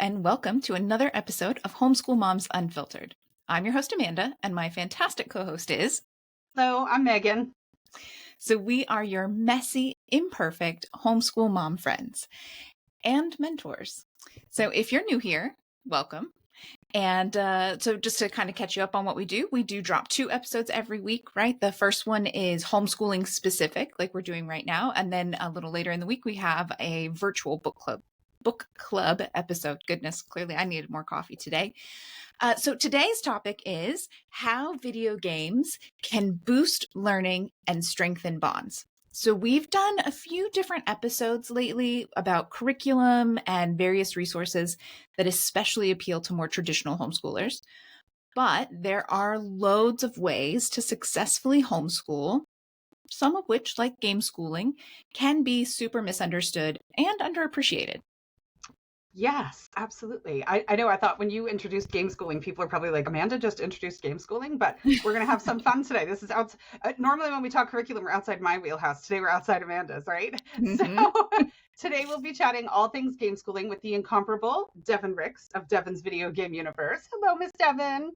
and welcome to another episode of Homeschool Moms Unfiltered. I'm your host, Amanda, and my fantastic co-host is... Hello, I'm Megan. So we are your messy, imperfect homeschool mom friends and mentors. So if you're new here, welcome. And so just to kind of catch you up on what we do drop 2 episodes every week, right? The first one is homeschooling specific, like we're doing right now. And then a little later in the week, we have a virtual book club episode. Goodness, clearly I needed more coffee today. So today's topic is how video games can boost learning and strengthen bonds. So we've done a few different episodes lately about curriculum and various resources that especially appeal to more traditional homeschoolers. But there are loads of ways to successfully homeschool, some of which, like game schooling, can be super misunderstood and underappreciated. Yes, absolutely. I know I thought when you introduced game schooling, people are probably like, Amanda just introduced game schooling, but we're going to have some fun today. This is normally when we talk curriculum, we're outside my wheelhouse. Today we're outside Amanda's, right? Mm-hmm. So today we'll be chatting all things game schooling with the incomparable Devyn Ricks of Devyn's Video Game Universe. Hello, Miss Devyn.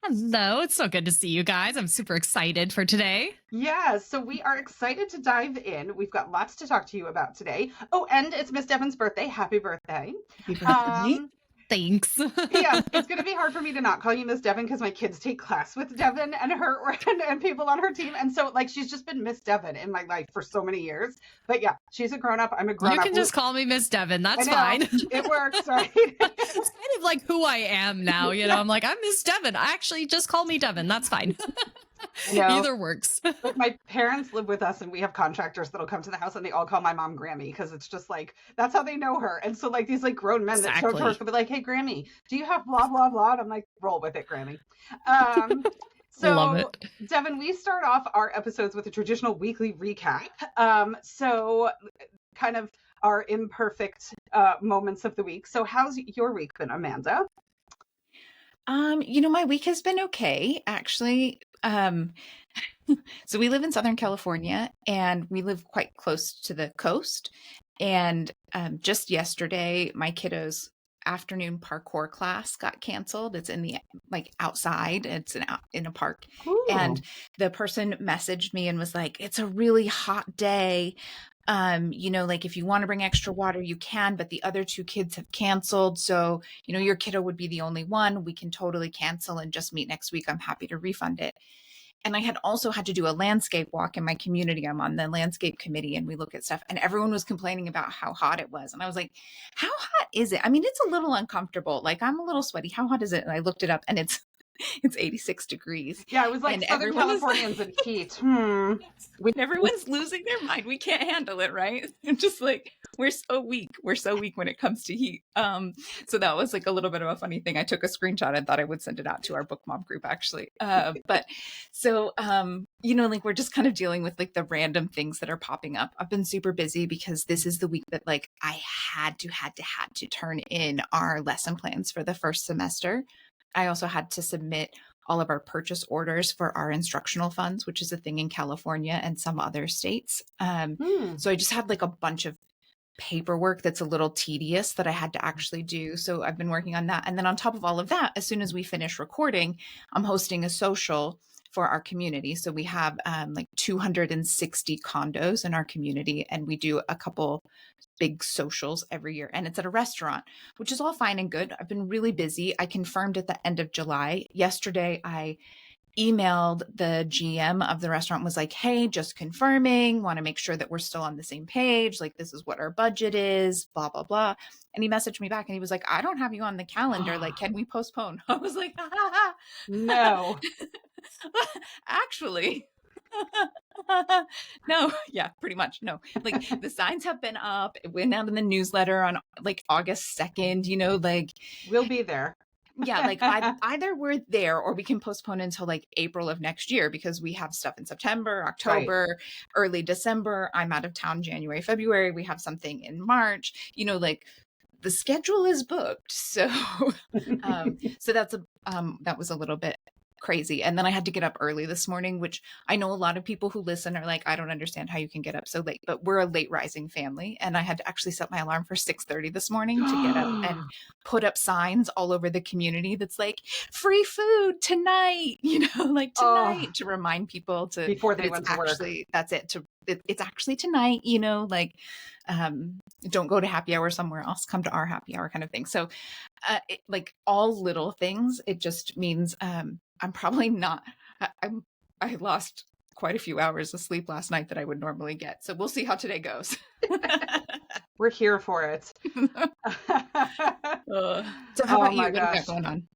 Hello, it's so good to see you guys. I'm super excited for today. Yeah, so we are excited to dive in. We've got lots to talk to you about today. Oh, and it's Miss Devyn's birthday. Happy birthday. Happy birthday. Thanks. Yeah, it's going to be hard for me to not call you Miss Devyn because my kids take class with Devyn and her and people on her team. And so, like, she's just been Miss Devyn in my life for so many years. But yeah, she's a grown-up. I'm a grown-up. You can just call me Miss Devyn. That's fine. It works, right? It's kind of like who I am now. You know, I'm like, I'm Miss Devyn. Actually, just call me Devyn. That's fine. Either works. But my parents live with us and we have contractors that'll come to the house and they all call my mom Grammy because it's just like, that's how they know her. And so like these like grown men that show up to her will be like, hey, Grammy, do you have blah, blah, blah? And I'm like, roll with it, Grammy. So Love it. Devyn, we start off our episodes with a traditional weekly recap. So kind of our imperfect moments of the week. So how's your week been, Amanda? My week has been okay, actually. So we live in Southern California and we live quite close to the coast. And just yesterday, my kiddo's afternoon parkour class got canceled. It's in the outside. It's in a park. Ooh. And the person messaged me and was like, it's a really hot day. If you want to bring extra water, you can, but the other 2 kids have canceled. So, your kiddo would be the only one. We can totally cancel and just meet next week. I'm happy to refund it. And I had also had to do a landscape walk in my community. I'm on the landscape committee and we look at stuff and everyone was complaining about how hot it was. And I was like, how hot is it? I mean, it's a little uncomfortable. Like I'm a little sweaty. How hot is it? And I looked it up and it's 86 degrees. Yeah, it was like Southern Californians in heat. Everyone's losing their mind. We can't handle it, right? Just like, we're so weak. We're so weak when it comes to heat. So that was like a little bit of a funny thing. I took a screenshot and thought I would send it out to our book mom group, actually. We're just kind of dealing with like the random things that are popping up. I've been super busy because this is the week that like I had to turn in our lesson plans for the first semester. I also had to submit all of our purchase orders for our instructional funds, which is a thing in California and some other states. So I just had like a bunch of paperwork that's a little tedious that I had to actually do. So I've been working on that. And then on top of all of that, as soon as we finish recording, I'm hosting a social for our community. So we have 260 condos in our community and we do a couple big socials every year and it's at a restaurant, which is all fine and good. I've been really busy. I confirmed at the end of July. Yesterday, I emailed the GM of the restaurant, was like, hey, just confirming, want to make sure that we're still on the same page. Like, this is what our budget is, blah, blah, blah. And he messaged me back and he was like, I don't have you on the calendar. Like, can we postpone? I was like, no. Actually, no. Yeah, pretty much. No, like the signs have been up. It went out in the newsletter on like August 2nd, we'll be there. Yeah, like either we're there or we can postpone until like April of next year because we have stuff in September, October, early December. I'm out of town January, February. We have something in March, the schedule is booked. So, so that was a little bit crazy. And then I had to get up early this morning, which I know a lot of people who listen are like, I don't understand how you can get up so late, but we're a late rising family. And I had to actually set my alarm for 6:30 this morning to get up and put up signs all over the community that's like, free food tonight, like tonight, to remind people to before they went to work. That's it. It's actually tonight, like, don't go to happy hour somewhere else, come to our happy hour kind of thing. So like all little things, it just means I'm probably not, I lost quite a few hours of sleep last night that I would normally get. So we'll see how today goes. We're here for it. So how about you? What do you got going on?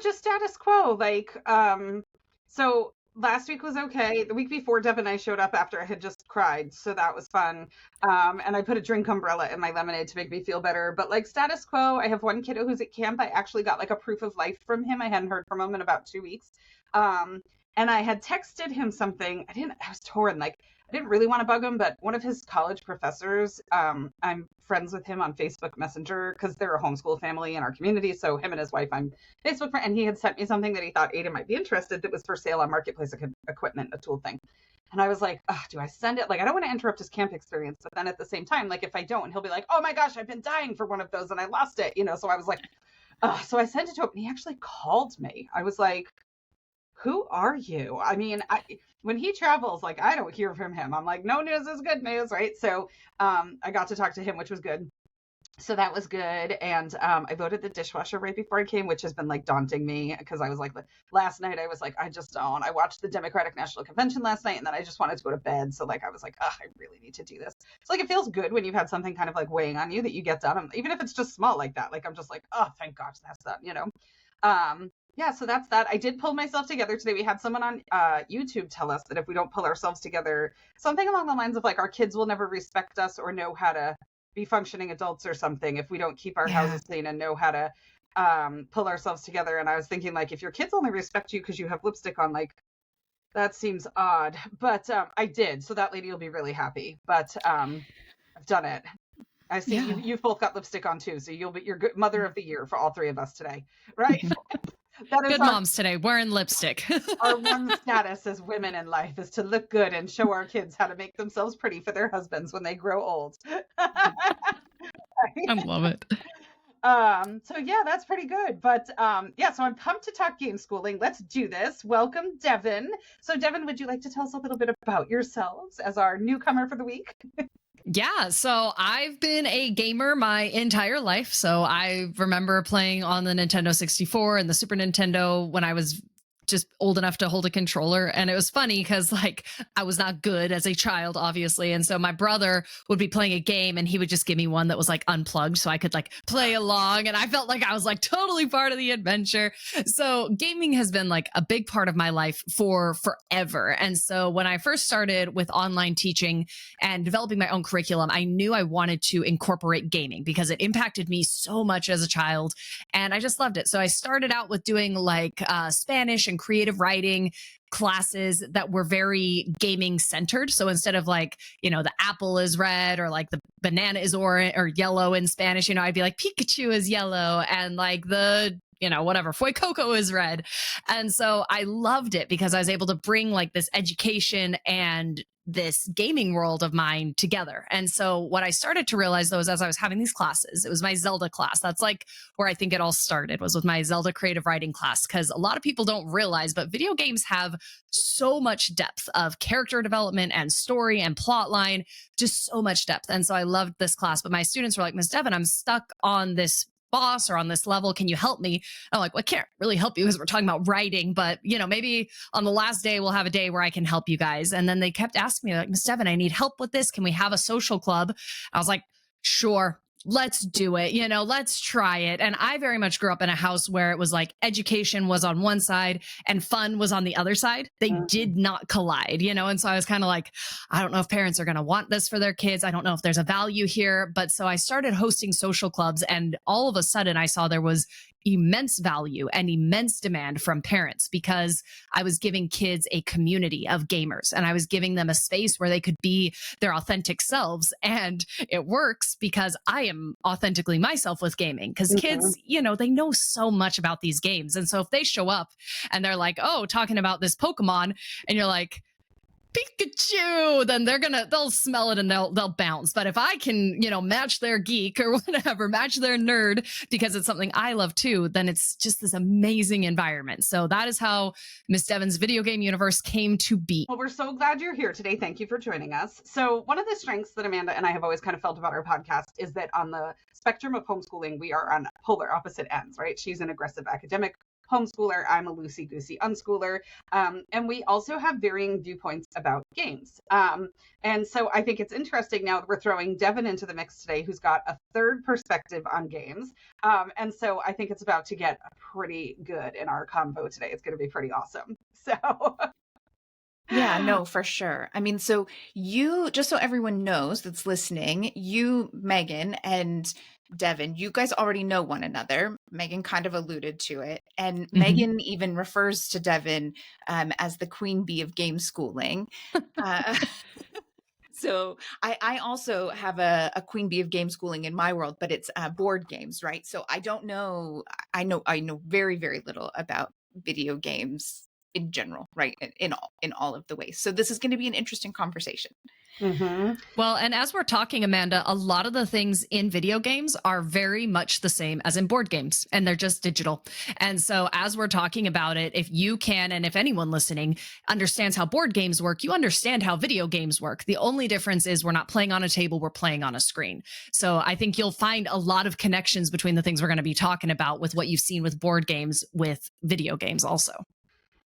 Just status quo. Like, so last week was okay. The week before, Devyn and I showed up after I had just cried, so that was fun. And I put a drink umbrella in my lemonade to make me feel better. But like status quo, I have one kiddo who's at camp. I actually got like a proof of life from him. I hadn't heard from him in about 2 weeks. And I had texted him something. I was torn. Like, I didn't really want to bug him, but one of his college professors, I'm friends with him on Facebook Messenger because they're a homeschool family in our community. So him and his wife, I'm Facebook friend, and he had sent me something that he thought Ada might be interested that was for sale on Marketplace equipment, a tool thing. And I was like, do I send it? Like, I don't want to interrupt his camp experience, but then at the same time, like if I don't, he'll be like, oh my gosh, I've been dying for one of those and I lost it, So I was like, so I sent it to him and he actually called me. I was like, who are you? I mean, when he travels, like I don't hear from him. I'm like, no news is good news, right? So I got to talk to him, which was good. So that was good. And I voted the dishwasher right before I came, which has been like daunting me because I was like, last night I was like, I just don't. I watched the Democratic National Convention last night and then I just wanted to go to bed. So like, I was like, I really need to do this. So like, it feels good when you've had something kind of like weighing on you that you get done. Even if it's just small like that, like I'm just like, oh, thank gosh, that's done, Yeah, so that's that. I did pull myself together today. We had someone on YouTube tell us that if we don't pull ourselves together, something along the lines of like our kids will never respect us or know how to be functioning adults or something if we don't keep our houses clean and know how to pull ourselves together. And I was thinking like, if your kids only respect you because you have lipstick on, like that seems odd. But I did. So that lady will be really happy. But I've done it. I see you've both got lipstick on too. So you're good mother of the year for all three of us today, right? That is good moms today, wearing lipstick. Our one status as women in life is to look good and show our kids how to make themselves pretty for their husbands when they grow old. I love it. So yeah, that's pretty good. But so I'm pumped to talk game schooling. Let's do this. Welcome, Devyn. So Devyn, would you like to tell us a little bit about yourselves as our newcomer for the week? Yeah, so I've been a gamer my entire life. So I remember playing on the Nintendo 64 and the Super Nintendo when I was just old enough to hold a controller. And it was funny because like I was not good as a child, obviously. And so my brother would be playing a game and he would just give me one that was like unplugged so I could like play along. And I felt like I was like totally part of the adventure. So gaming has been like a big part of my life for forever. And so when I first started with online teaching and developing my own curriculum, I knew I wanted to incorporate gaming because it impacted me so much as a child. And I just loved it. So I started out with doing like Spanish and creative writing classes that were very gaming centered. So instead of like, the apple is red or like the banana is orange or yellow in Spanish, I'd be like Pikachu is yellow and like the whatever, Foy Coco is red. And so I loved it because I was able to bring like this education and this gaming world of mine together. And so what I started to realize though is as I was having these classes, it was my Zelda class. That's like where I think it all started, was with my Zelda creative writing class. Because a lot of people don't realize, but video games have so much depth of character development and story and plot line, just so much depth. And so I loved this class. But my students were like, Ms. Devyn, I'm stuck on this boss or on this level. Can you help me? I'm like, well, I can't really help you because we're talking about writing, but maybe on the last day, we'll have a day where I can help you guys. And then they kept asking me like, Ms. Devyn, I need help with this. Can we have a social club? I was like, sure. Let's do it. Let's try it. And I very much grew up in a house where it was like education was on one side and fun was on the other side. They did not collide, And so I was kind of like, I don't know if parents are going to want this for their kids. I don't know if there's a value here. But so I started hosting social clubs and all of a sudden I saw there was immense value and immense demand from parents because I was giving kids a community of gamers and I was giving them a space where they could be their authentic selves. And it works because I am authentically myself with gaming, because kids, they know so much about these games. And so if they show up and they're like, oh, talking about this Pokemon, and you're like, Pikachu, then they'll smell it and they'll bounce. But if I can, match their geek or whatever, match their nerd, because it's something I love too, then it's just this amazing environment. So that is how Miss Devyn's video game universe came to be. Well, we're so glad you're here today. Thank you for joining us. So one of the strengths that Amanda and I have always kind of felt about our podcast is that on the spectrum of homeschooling, we are on polar opposite ends, right? She's an aggressive academic homeschooler. I'm a loosey-goosey unschooler. And we also have varying viewpoints about games. And so I think it's interesting now that we're throwing Devyn into the mix today, who's got a third perspective on games. And so I think it's about to get pretty good in our convo today. It's going to be pretty awesome. So... Yeah, no, for sure. I mean, so you, just so everyone knows that's listening, you, Megan, and Devyn, you guys already know one another. Megan kind of alluded to it. And Megan even refers to Devyn as the queen bee of game schooling. So I also have a queen bee of game schooling in my world, but it's board games, right? So I don't know. I know very, very little about video games in general, right? In all of the ways. So this is going to be an interesting conversation. Well, and as we're talking, Amanda, a lot of the things in video games are very much the same as in board games, and they're just digital. And so as we're talking about it, if you can, and if anyone listening understands how board games work, you understand how video games work. The only difference is we're not playing on a table, we're playing on a screen. So I think you'll find a lot of connections between the things we're going to be talking about with what you've seen with board games with video games also.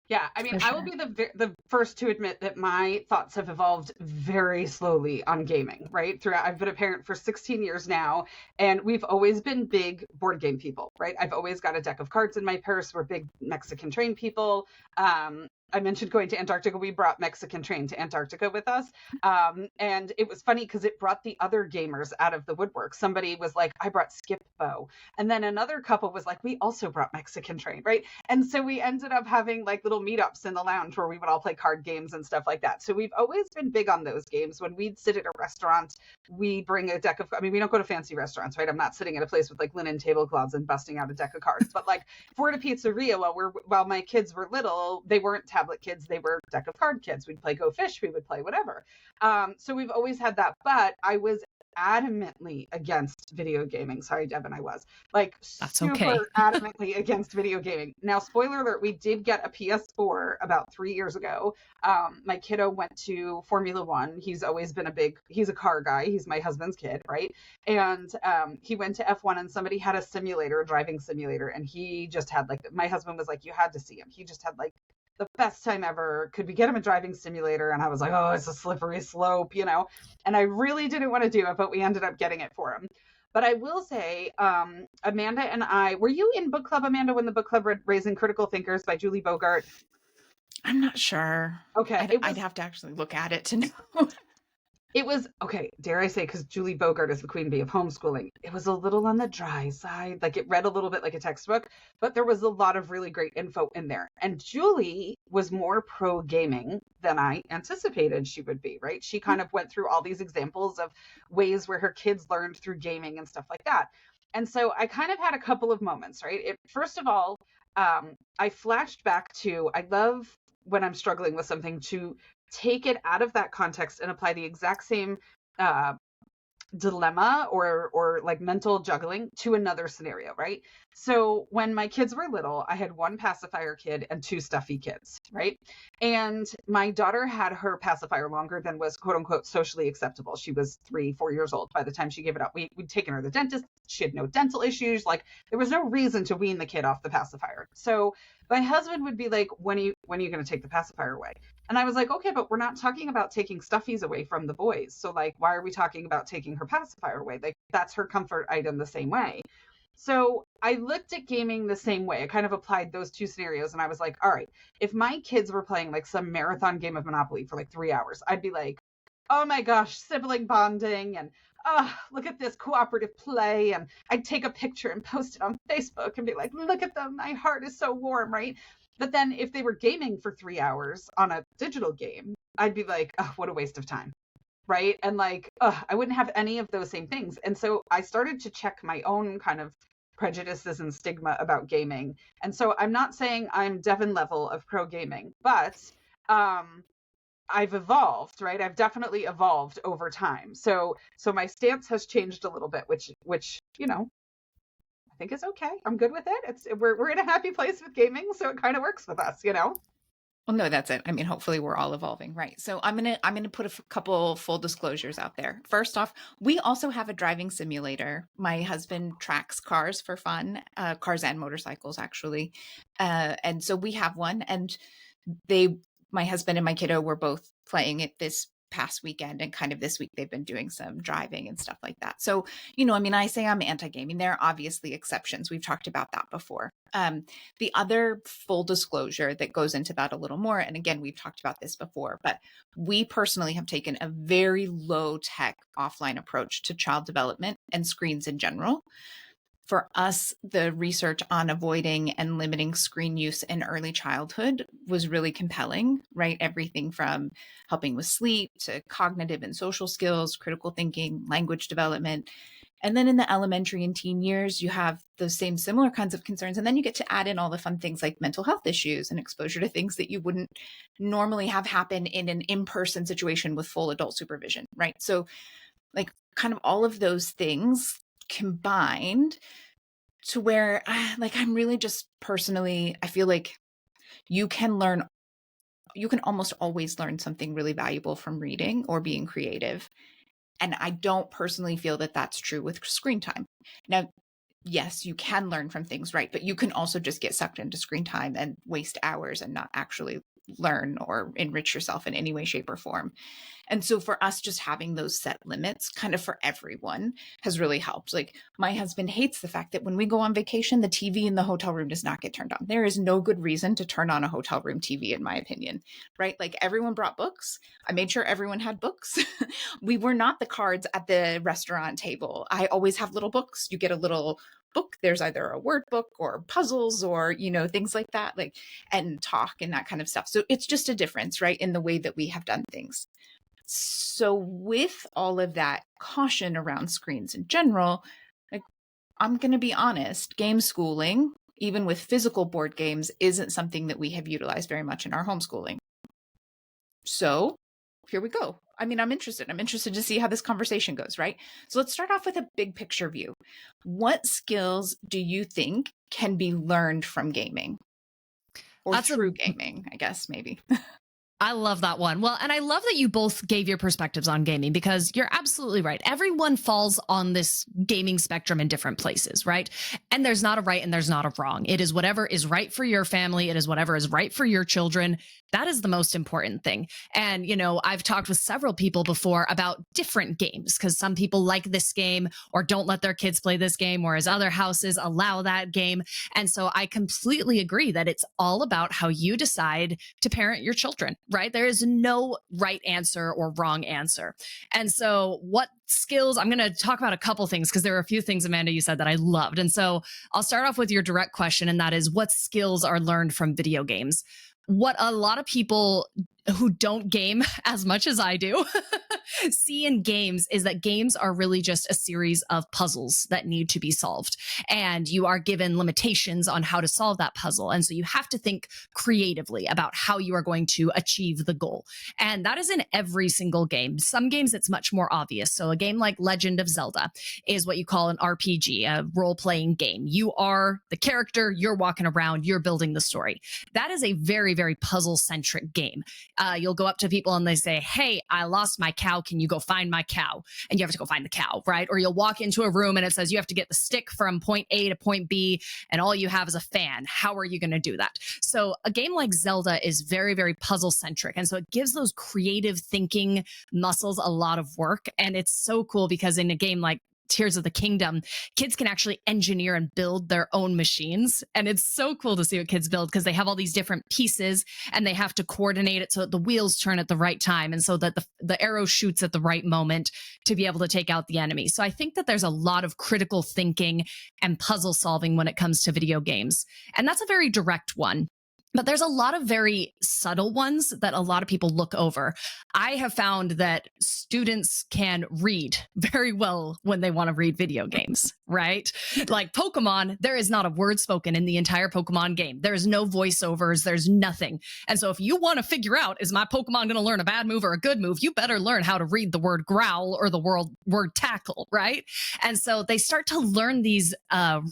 Yeah, I mean, I will be the first to admit that my thoughts have evolved very slowly on gaming, right? I've been a parent for 16 years now, and we've always been big board game people, right? I've always got a deck of cards in my purse. We're big Mexican train people. I mentioned going to Antarctica. We brought Mexican Train to Antarctica with us. And it was funny because it brought the other gamers out of the woodwork. Somebody was like, I brought Skip Bo. And then another couple was like, we also brought Mexican Train, right? And so we ended up having like little meetups in the lounge where we would all play card games and stuff like that. So we've always been big on those games. When we'd sit at a restaurant, we bring a deck of, we don't go to fancy restaurants, right? I'm not sitting at a place with like linen tablecloths and busting out a deck of cards. But like if we're at a pizzeria while my kids were little, they weren't tablet kids, they were deck of card kids. We'd play Go Fish, we would play whatever. So we've always had that, but I was adamantly against video gaming. Sorry, Devyn, I was like super adamantly against video gaming. Now, spoiler alert, we did get a PS4 about 3 years ago. My kiddo went to Formula One. He's always been he's a car guy. He's my husband's kid, right? And he went to F1 and somebody had a simulator, a driving simulator, and he just had my husband was like, you had to see him. He just had the best time ever. Could we get him a driving simulator? And I was like, oh, it's a slippery slope, and I really didn't want to do it, but we ended up getting it for him. But I will say, Amanda and I, were you in book club, Amanda, when the book club read Raising Critical Thinkers by Julie Bogart? I'm not sure. Okay. I'd have to actually look at it to know. It was, okay, dare I say, because Julie Bogart is the queen bee of homeschooling. It was a little on the dry side. Like it read a little bit like a textbook, but there was a lot of really great info in there. And Julie was more pro gaming than I anticipated she would be, right? She kind of went through all these examples of ways where her kids learned through gaming and stuff like that. And so I kind of had a couple of moments, right? First of all, I flashed back to, I love when I'm struggling with something to take it out of that context and apply the exact same dilemma or like mental juggling to another scenario, right? So when my kids were little, I had one pacifier kid and two stuffy kids, right? And my daughter had her pacifier longer than was quote unquote socially acceptable. She was 3-4 years old by the time she gave it up. We'd taken her to the dentist. She had no dental issues. Like there was no reason to wean the kid off the pacifier. So my husband would be like, when are you going to take the pacifier away? And I was like, okay, but we're not talking about taking stuffies away from the boys. So like, why are we talking about taking her pacifier away? Like that's her comfort item the same way. So I looked at gaming the same way. I kind of applied those two scenarios and I was like, all right, if my kids were playing like some marathon game of Monopoly for like 3 hours, I'd be like, oh my gosh, sibling bonding and look at this cooperative play. And I'd take a picture and post it on Facebook and be like, look at them. My heart is so warm, right? But then if they were gaming for 3 hours on a digital game, I'd be like, oh, what a waste of time. right? And like, I wouldn't have any of those same things. And so I started to check my own kind of prejudices and stigma about gaming. And so I'm not saying I'm Devyn level of pro gaming, but I've evolved, right? I've definitely evolved over time. So my stance has changed a little bit, which you know, I think is okay. I'm good with it. We're in a happy place with gaming, so it kind of works with us, you know. Well, no, that's it. I mean, hopefully we're all evolving, right? So I'm gonna put a couple full disclosures out there. First off, we also have a driving simulator. My husband tracks cars for fun, cars and motorcycles actually, and so we have one. And my husband and my kiddo were both playing it this past weekend, and kind of this week they've been doing some driving and stuff like that. So, you know, I mean, I say I'm anti-gaming. There are obviously exceptions. We've talked about that before. The other full disclosure that goes into that a little more, and again, we've talked about this before, but we personally have taken a very low tech offline approach to child development and screens in general. For us, the research on avoiding and limiting screen use in early childhood was really compelling, right? Everything from helping with sleep to cognitive and social skills, critical thinking, language development. And then in the elementary and teen years, you have those same similar kinds of concerns. And then you get to add in all the fun things like mental health issues and exposure to things that you wouldn't normally have happen in an in-person situation with full adult supervision, right? So like kind of all of those things combined to where like I'm really just personally, I feel like you can almost always learn something really valuable from reading or being creative. And I don't personally feel that that's true with screen time. Now, yes, you can learn from things, right? But you can also just get sucked into screen time and waste hours and not actually learn or enrich yourself in any way, shape, or form. And so for us, just having those set limits kind of for everyone has really helped. Like my husband hates the fact that when we go on vacation, the TV in the hotel room does not get turned on. There is no good reason to turn on a hotel room TV, in my opinion, right? Like everyone brought books. I made sure everyone had books. We were not the cards at the restaurant table. I always have little books. You get a little book. There's either a word book or puzzles or, you know, things like that, like, and talk and that kind of stuff. So it's just a difference, right, in the way that we have done things. So with all of that caution around screens in general, like, I'm going to be honest, game schooling, even with physical board games, isn't something that we have utilized very much in our homeschooling. So here we go. I mean, I'm interested to see how this conversation goes, right? So let's start off with a big picture view. What skills do you think can be learned from gaming? Or through gaming, I guess, maybe. I love that one. Well, and I love that you both gave your perspectives on gaming, because you're absolutely right. Everyone falls on this gaming spectrum in different places, right? And there's not a right and there's not a wrong. It is whatever is right for your family. It is whatever is right for your children. That is the most important thing. And, you know, I've talked with several people before about different games, because some people like this game or don't let their kids play this game, whereas other houses allow that game. And so I completely agree that it's all about how you decide to parent your children, right? There is no right answer or wrong answer. And so what skills, I'm going to talk about a couple things, because there are a few things, Amanda, you said that I loved. And so I'll start off with your direct question, and that is, what skills are learned from video games? What a lot of people who don't game as much as I do see in games is that games are really just a series of puzzles that need to be solved. And you are given limitations on how to solve that puzzle. And so you have to think creatively about how you are going to achieve the goal. And that is in every single game. Some games, it's much more obvious. So a game like Legend of Zelda is what you call an RPG, a role-playing game. You are the character, you're walking around, you're building the story. That is a very, very puzzle-centric game. You'll go up to people and they say, hey, I lost my cow. Can you go find my cow? And you have to go find the cow, right? Or you'll walk into a room and it says you have to get the stick from point A to point B, and all you have is a fan. How are you going to do that? So a game like Zelda is very, very puzzle centric. And so it gives those creative thinking muscles a lot of work. And it's so cool because in a game like Tears of the Kingdom, kids can actually engineer and build their own machines. And it's so cool to see what kids build, because they have all these different pieces and they have to coordinate it so that the wheels turn at the right time and so that the arrow shoots at the right moment to be able to take out the enemy. So I think that there's a lot of critical thinking and puzzle solving when it comes to video games. And that's a very direct one. But there's a lot of very subtle ones that a lot of people look over. I have found that students can read very well when they want to read video games, right? Like Pokemon, there is not a word spoken in the entire Pokemon game. There's no voiceovers, there's nothing. And so if you want to figure out, is my Pokemon going to learn a bad move or a good move, you better learn how to read the word growl or the word tackle, right? And so they start to learn these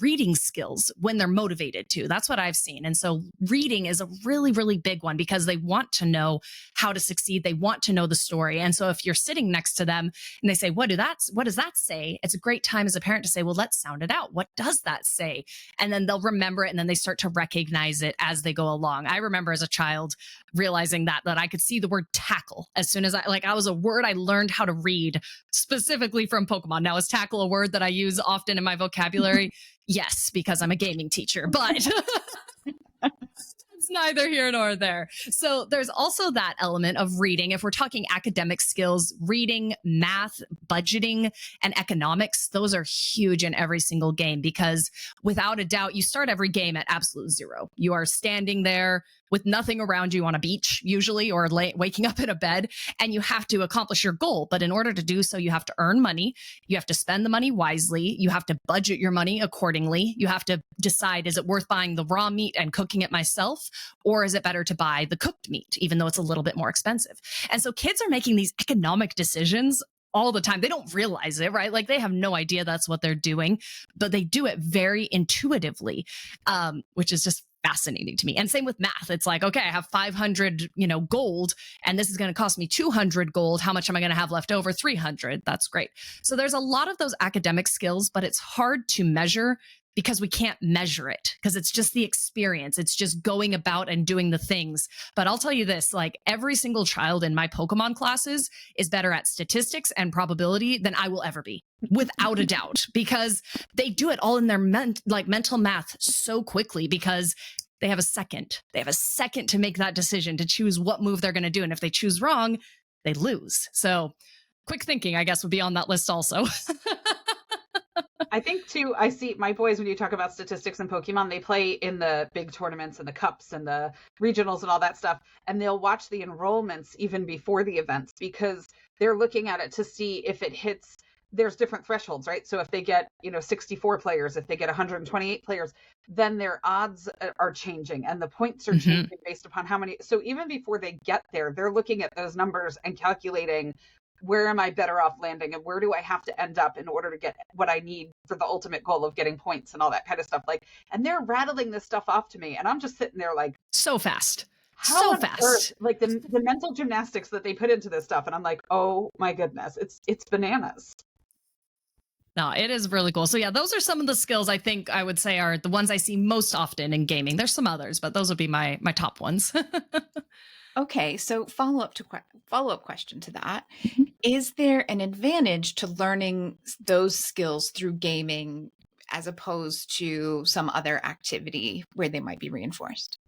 reading skills when they're motivated to. That's what I've seen. And so reading is a really, really big one because they want to know how to succeed. They want to know the story. And so if you're sitting next to them and they say, what does that say? It's a great time as a parent to say, well, let's sound it out. What does that say? And then they'll remember it. And then they start to recognize it as they go along. I remember as a child realizing that I could see the word tackle as soon as I was a word I learned how to read specifically from Pokemon. Now, is tackle a word that I use often in my vocabulary? Yes, because I'm a gaming teacher, but it's neither here nor there. So there's also that element of reading. If we're talking academic skills, reading, math, budgeting, and economics, those are huge in every single game because without a doubt, you start every game at absolute zero. You are standing there with nothing around you on a beach, usually, or waking up in a bed, and you have to accomplish your goal. But in order to do so, you have to earn money. You have to spend the money wisely. You have to budget your money accordingly. You have to decide, is it worth buying the raw meat and cooking it myself? Or is it better to buy the cooked meat, even though it's a little bit more expensive? And so kids are making these economic decisions all the time. They don't realize it, right? Like they have no idea that's what they're doing, but they do it very intuitively, which is just fascinating to me. And same with math. It's like, okay, I have 500, gold, and this is going to cost me 200 gold. How much am I going to have left over? 300. That's great. So there's a lot of those academic skills, but it's hard to measure because we can't measure it because it's just the experience. It's just going about and doing the things. But I'll tell you this, like every single child in my Pokemon classes is better at statistics and probability than I will ever be, without a doubt, because they do it all in their mental math so quickly because they have a second. They have a second to make that decision to choose what move they're going to do. And if they choose wrong, they lose. So quick thinking, I guess, would be on that list also. I think too, I see my boys, when you talk about statistics and Pokemon, they play in the big tournaments and the cups and the regionals and all that stuff. And they'll watch the enrollments even before the events because they're looking at it to see if it hits. There's different thresholds, right? So if they get, 64 players, if they get 128 players, then their odds are changing and the points are changing based upon how many. So even before they get there, they're looking at those numbers and calculating, where am I better off landing and where do I have to end up in order to get what I need for the ultimate goal of getting points and all that kind of stuff. And they're rattling this stuff off to me. And I'm just sitting there like, so fast. So fast. Like the mental gymnastics that they put into this stuff. And I'm like, oh my goodness, it's bananas. No, it is really cool. So yeah, those are some of the skills I think I would say are the ones I see most often in gaming. There's some others, but those would be my top ones. Okay, so follow-up question to that. Is there an advantage to learning those skills through gaming as opposed to some other activity where they might be reinforced?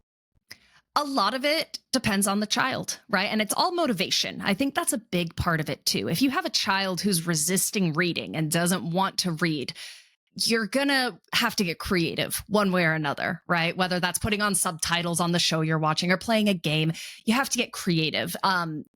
A lot of it depends on the child, right? And it's all motivation. I think that's a big part of it too. If you have a child who's resisting reading and doesn't want to read, you're going to have to get creative one way or another, right? Whether that's putting on subtitles on the show you're watching or playing a game, you have to get creative.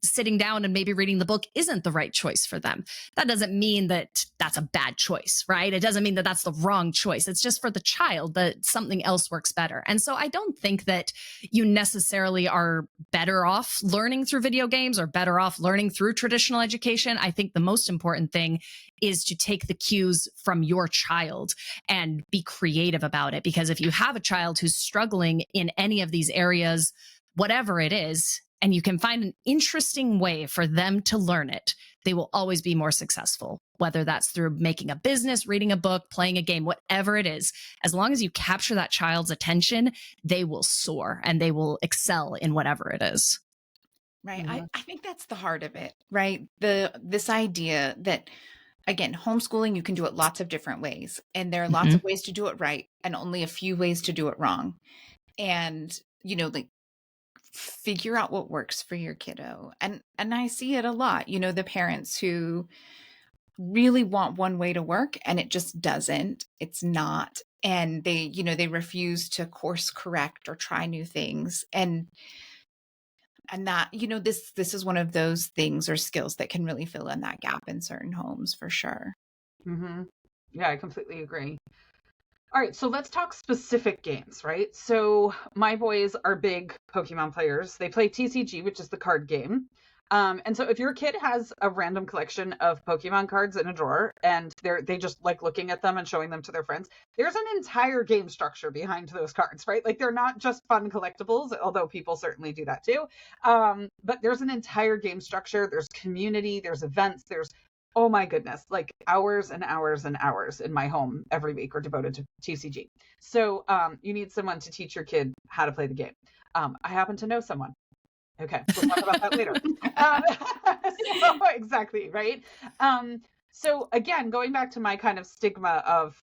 Sitting down and maybe reading the book isn't the right choice for them. That doesn't mean that that's a bad choice, right? It doesn't mean that that's the wrong choice. It's just for the child that something else works better. And so I don't think that you necessarily are better off learning through video games or better off learning through traditional education. I think the most important thing is to take the cues from your child and be creative about it. Because if you have a child who's struggling in any of these areas, whatever it is, and you can find an interesting way for them to learn it, they will always be more successful, whether that's through making a business, reading a book, playing a game, whatever it is. As long as you capture that child's attention, they will soar and they will excel in whatever it is. Right. I think that's the heart of it, right? This idea that, again, homeschooling, you can do it lots of different ways. And there are lots of ways to do it right and only a few ways to do it wrong. And, figure out what works for your kiddo. And I see it a lot, the parents who really want one way to work and it just doesn't. It's not. and they refuse to course correct or try new things. And that, this is one of those things or skills that can really fill in that gap in certain homes for sure. Mm-hmm. Yeah, I completely agree. All right, so let's talk specific games, right? So my boys are big Pokemon players. They play TCG, which is the card game. And so if your kid has a random collection of Pokemon cards in a drawer and they just like looking at them and showing them to their friends, there's an entire game structure behind those cards, right? Like they're not just fun collectibles, although people certainly do that too. But there's an entire game structure. There's community, there's events, there's, oh my goodness, like hours and hours and hours in my home every week are devoted to TCG. So you need someone to teach your kid how to play the game. I happen to know someone. Okay, we'll talk about that later. So, exactly, right? So again, going back to my kind of stigma of,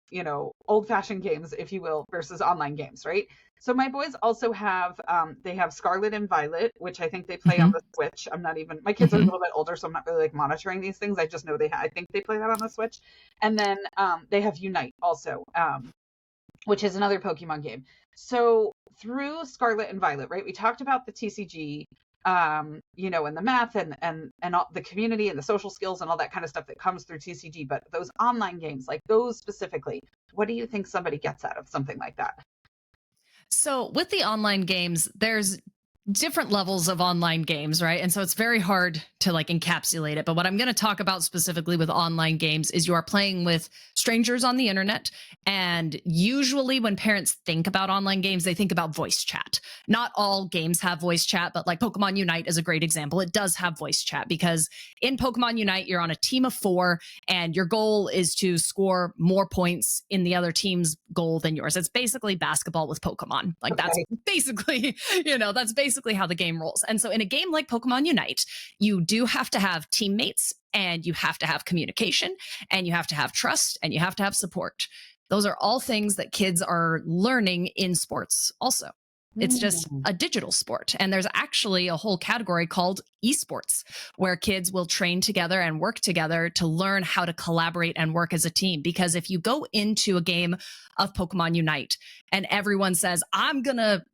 old-fashioned games, if you will, versus online games, right? So my boys also have, they have Scarlet and Violet, which I think they play on the Switch. My kids are a little bit older, so I'm not really like monitoring these things. I just know I think they play that on the Switch. And then they have Unite also, which is another Pokemon game. So through Scarlet and Violet, right, we talked about the TCG, and the math and all the community and the social skills and all that kind of stuff that comes through TCG. But those online games, like those specifically, what do you think somebody gets out of something like that? So with the online games, there's different levels of online games, right? And so it's very hard to like encapsulate it. But what I'm going to talk about specifically with online games is you are playing with strangers on the internet. And usually when parents think about online games, they think about voice chat. Not all games have voice chat, but like Pokemon Unite is a great example. It does have voice chat because in Pokemon Unite, you're on a team of 4 and your goal is to score more points in the other team's goal than yours. It's basically basketball with Pokemon. Like that's basically, that's basically how the game rolls. And so in a game like Pokemon Unite, you do have to have teammates and you have to have communication and you have to have trust and you have to have support. Those are all things that kids are learning in sports also. It's just a digital sport. And there's actually a whole category called esports where kids will train together and work together to learn how to collaborate and work as a team. Because if you go into a game of Pokemon Unite and everyone says,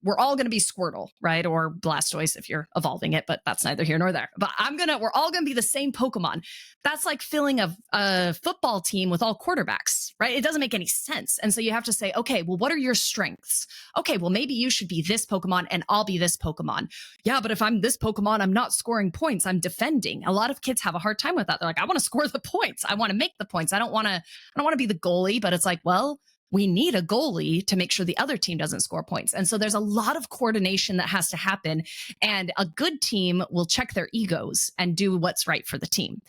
we're all going to be Squirtle, right? Or Blastoise if you're evolving it, but that's neither here nor there. But we're all going to be the same Pokemon. That's like filling a football team with all quarterbacks, right? It doesn't make any sense. And so you have to say, okay, well, what are your strengths? Okay, well, maybe you should be this Pokemon and I'll be this Pokemon. Yeah, but if I'm this Pokemon, I'm not scoring points. I'm defending. A lot of kids have a hard time with that. They're like, I want to score the points. I want to make the points. I don't want to be the goalie, but it's like, well, we need a goalie to make sure the other team doesn't score points. And so there's a lot of coordination that has to happen. And a good team will check their egos and do what's right for the team.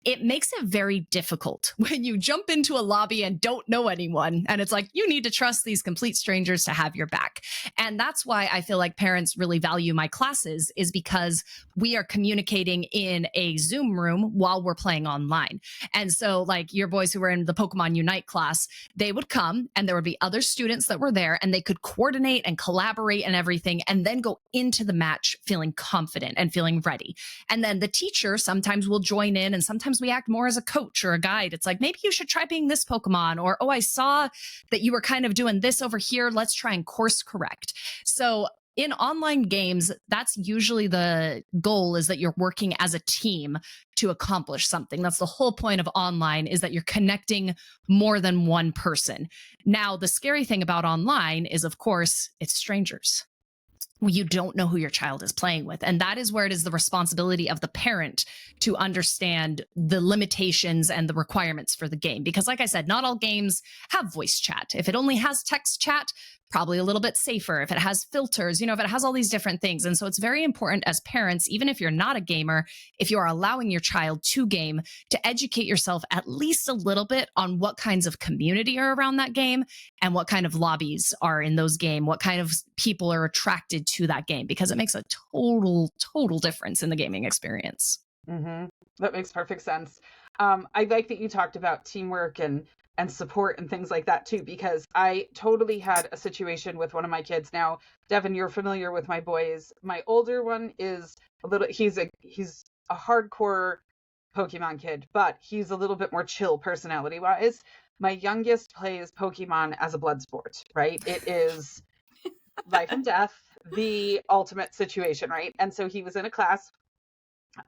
It makes it very difficult when you jump into a lobby and don't know anyone. And it's like, you need to trust these complete strangers to have your back. And that's why I feel like parents really value my classes, is because we are communicating in a Zoom room while we're playing online. And so like your boys who were in the Pokemon Unite class, they would come and there would be other students that were there and they could coordinate and collaborate and everything, and then go into the match feeling confident and feeling ready. And then the teacher sometimes will join in, and sometimes we act more as a coach or a guide. It's like, maybe you should try being this Pokemon, or, oh, I saw that you were kind of doing this over here. Let's try and course correct. So in online games, that's usually the goal, is that you're working as a team to accomplish something. That's the whole point of online, is that you're connecting more than one person. Now, the scary thing about online is, of course, it's strangers. You don't know who your child is playing with. And that is where it is the responsibility of the parent to understand the limitations and the requirements for the game. Because like I said, not all games have voice chat. If it only has text chat, probably a little bit safer. If it has filters, if it has all these different things. And so it's very important as parents, even if you're not a gamer, if you are allowing your child to game, to educate yourself at least a little bit on what kinds of community are around that game and what kind of lobbies are in those games, what kind of people are attracted to that game, because it makes a total difference in the gaming experience. Mm-hmm. That makes perfect sense. I like that you talked about teamwork and support and things like that too, because I totally had a situation with one of my kids. Now, Devyn, you're familiar with my boys. My older one is he's a hardcore Pokemon kid, but he's a little bit more chill personality wise. My youngest plays Pokemon as a blood sport, right? It is life and death, the ultimate situation, right? And so he was in a class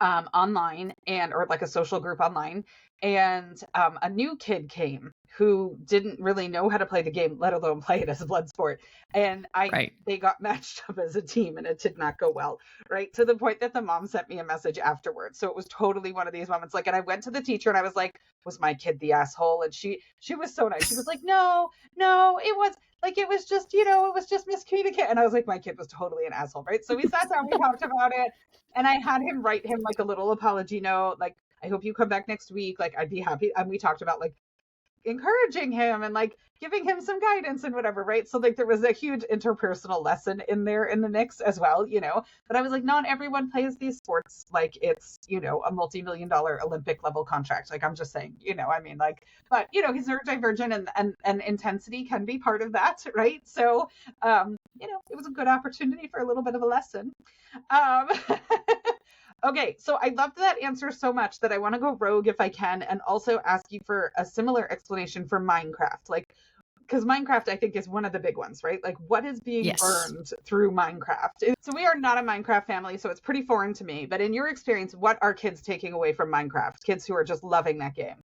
online or like a social group online, and a new kid came who didn't really know how to play the game, let alone play it as a blood sport. And they got matched up as a team, and it did not go well, right? To the point that the mom sent me a message afterwards. So it was totally one of these moments. Like, and I went to the teacher and I was like, was my kid the asshole? And she was so nice. She was like, no, it was like, it was just, it was just miscommunication. And I was like, my kid was totally an asshole, right? So we sat down, we talked about it, and I had him write him like a little apology note, like, I hope you come back next week. Like, I'd be happy. And we talked about like encouraging him and like giving him some guidance and whatever, right? So like there was a huge interpersonal lesson in there in the mix as well, but I was like, not everyone plays these sports like it's, a multi-million-dollar Olympic level contract. Like, I'm just saying, I mean, like, but he's neurodivergent, and intensity can be part of that, right? So it was a good opportunity for a little bit of a lesson. Okay, so I loved that answer so much that I want to go rogue if I can, and also ask you for a similar explanation for Minecraft. Like, because Minecraft, I think, is one of the big ones, right? Like, what is being learned through Minecraft? So we are not a Minecraft family, so it's pretty foreign to me. But in your experience, what are kids taking away from Minecraft? Kids who are just loving that game.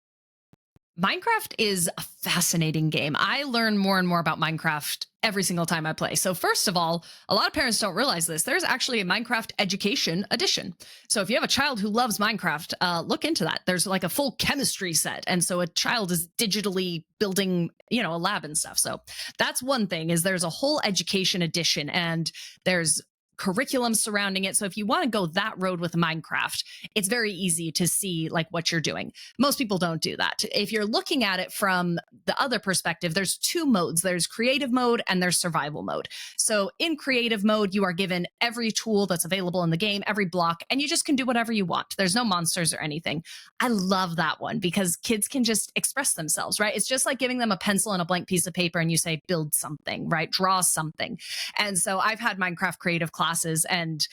Minecraft is a fascinating game. I learn more and more about Minecraft every single time I play. So first of all, a lot of parents don't realize this. There's actually a Minecraft education edition. So if you have a child who loves Minecraft, look into that. There's like a full chemistry set. And so a child is digitally building, a lab and stuff. So that's one thing, is there's a whole education edition, and there's curriculum surrounding it. So if you want to go that road with Minecraft, it's very easy to see like what you're doing. Most people don't do that. If you're looking at it from the other perspective, there's two modes. There's creative mode and there's survival mode. So in creative mode, you are given every tool that's available in the game, every block, and you just can do whatever you want. There's no monsters or anything. I love that one because kids can just express themselves, right? It's just like giving them a pencil and a blank piece of paper and you say, build something, right? Draw something. And so I've had Minecraft creative classes, and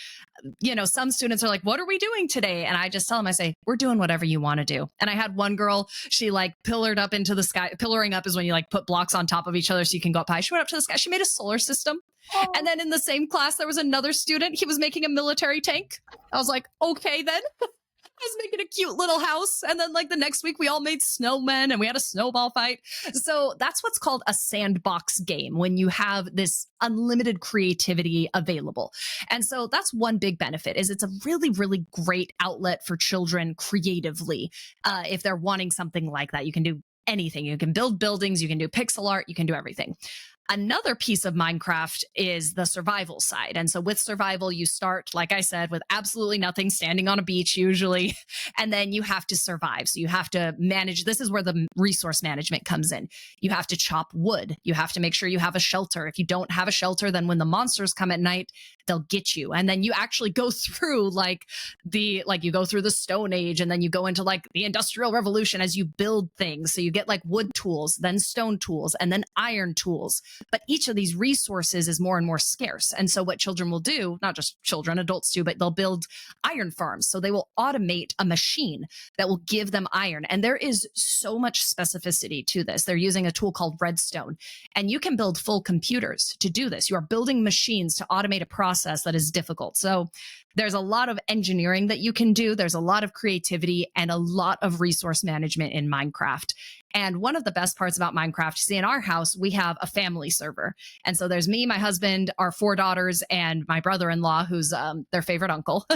some students are like, what are we doing today? And I just tell them, I say, we're doing whatever you want to do. And I had one girl, she like pillared up into the sky. Pillaring up is when you like put blocks on top of each other so you can go up high. She went up to the sky. She made a solar system. Oh. And then in the same class, there was another student. He was making a military tank. I was like, okay, then. I was making a cute little house. And then like the next week we all made snowmen and we had a snowball fight. So that's what's called a sandbox game, when you have this unlimited creativity available. And so that's one big benefit, is it's a really, really great outlet for children creatively. If they're wanting something like that, you can do anything. You can build buildings, you can do pixel art, you can do everything. Another piece of Minecraft is the survival side. And so with survival, you start, like I said, with absolutely nothing, standing on a beach usually, and then you have to survive. So you have to manage. This is where the resource management comes in. You have to chop wood. You have to make sure you have a shelter. If you don't have a shelter, then when the monsters come at night, they'll get you. And then you actually go through you go through the Stone Age, and then you go into like the Industrial Revolution as you build things. So you get like wood tools, then stone tools, and then iron tools. But each of these resources is more and more scarce. And so what children will do, not just children, adults too, but they'll build iron farms. So they will automate a machine that will give them iron. And there is so much specificity to this. They're using a tool called Redstone, and you can build full computers to do this. You are building machines to automate a process that is difficult. So there's a lot of engineering that you can do. There's a lot of creativity and a lot of resource management in Minecraft. And one of the best parts about Minecraft, see, in our house, we have a family server. And so there's me, my husband, our 4 daughters, and my brother-in-law, who's their favorite uncle.